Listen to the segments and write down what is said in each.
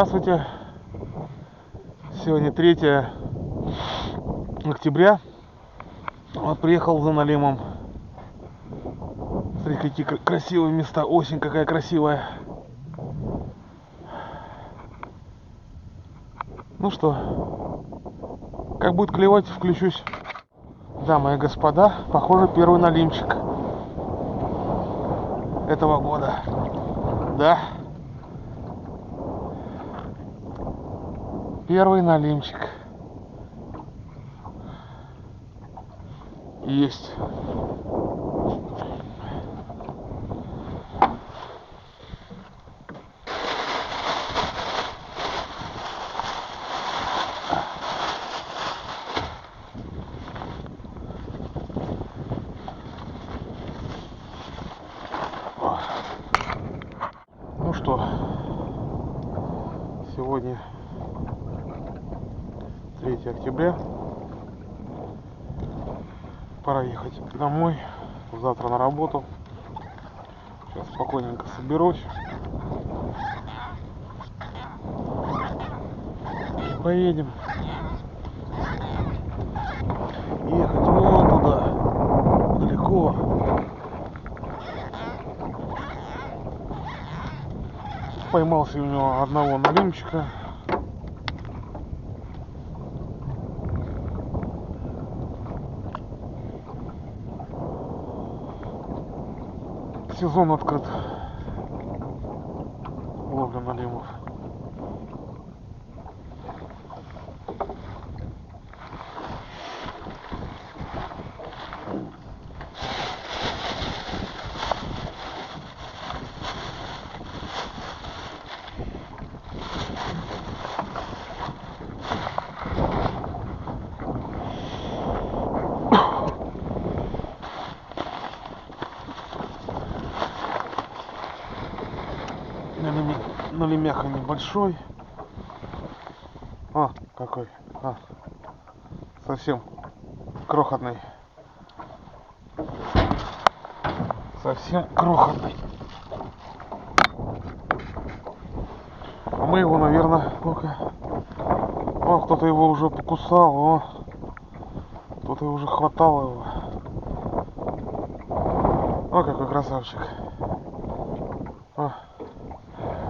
Здравствуйте! Сегодня 3 октября. Вот приехал за Налимом. Смотрите, какие красивые места. Осень какая красивая. Ну что, как будет клевать, включусь. Дамы и господа, похоже, первый налимчик этого года. Да. Первый налимчик. Есть. Ну что, сегодня 3 октября. Пора ехать домой. Завтра на работу. Сейчас спокойненько соберусь. И поедем. Ехать вон туда. Далеко. Поймался у него одного налимчика. Сезон открыт. Ловля налимов. Налимяха небольшой. А, какой. А, совсем крохотный. Совсем крохотный. А мы его, наверное, ну-ка. О, кто-то его уже покусал. О, кто-то уже хватал его. О, какой красавчик. О.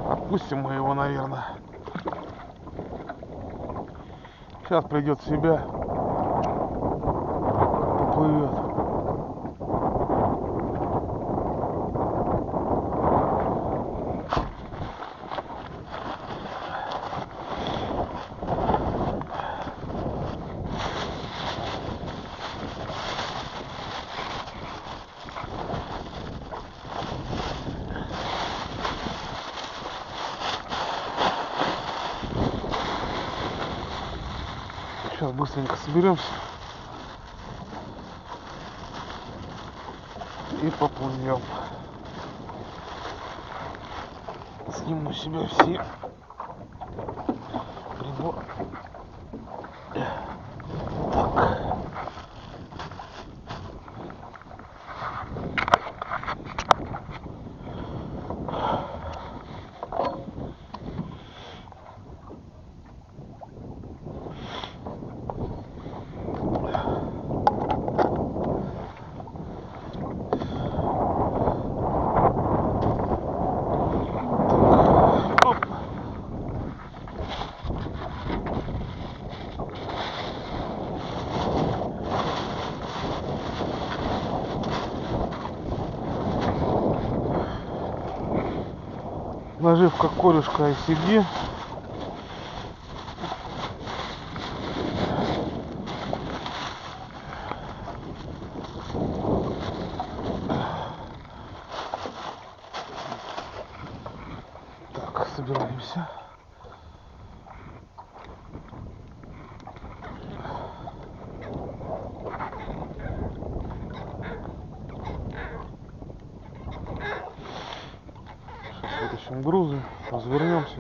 Отпустим мы его, наверное. Сейчас придет в себя. Поплывет. Сейчас быстренько соберемся и поплывем. Сниму себе все приборы. Так. Наживка корюшка ICD. Так, собираемся. Вытащим грузы, развернемся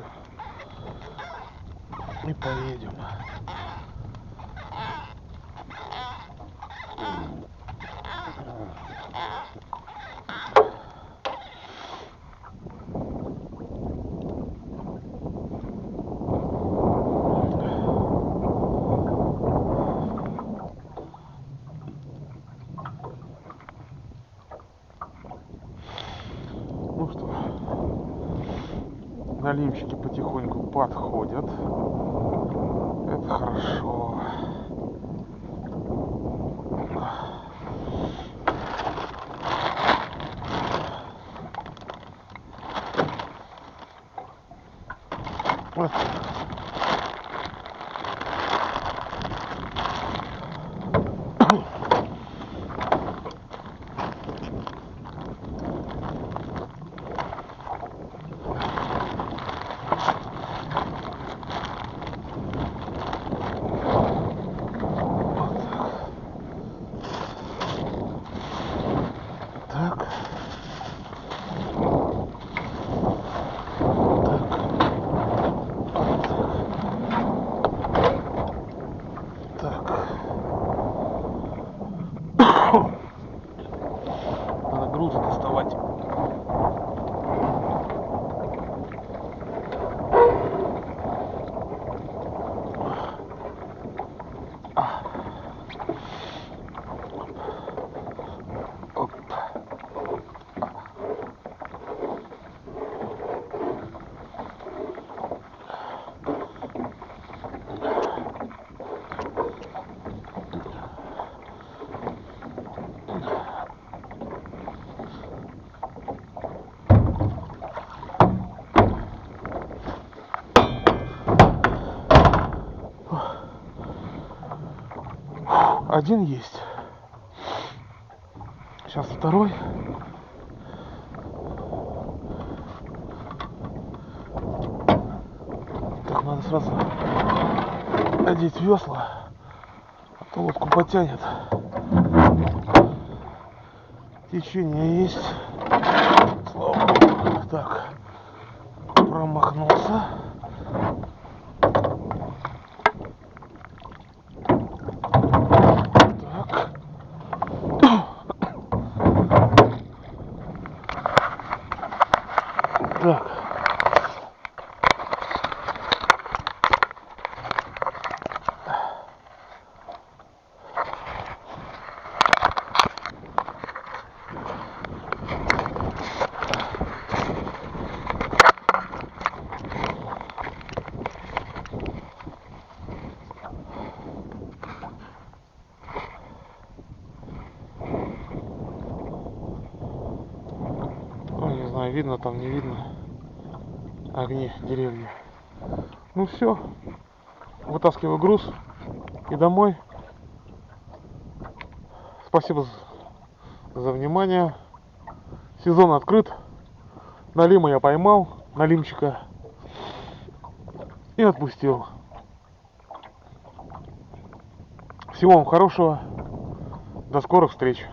и поедем. налимчики потихоньку подходят. Это хорошо. Вот. Так. Надо грузы доставать. Оп. Один есть. Сейчас второй. Так, надо сразу одеть весла, а то лодку потянет. Течение есть. Слава Богу. Так, промахнулся. Так. Ну, не знаю, видно там, не видно. Огни, деревья. Ну все. Вытаскиваю груз и домой. Спасибо за внимание. Сезон открыт. Налима я поймал, налимчика, и отпустил. Всего вам хорошего. До скорых встреч.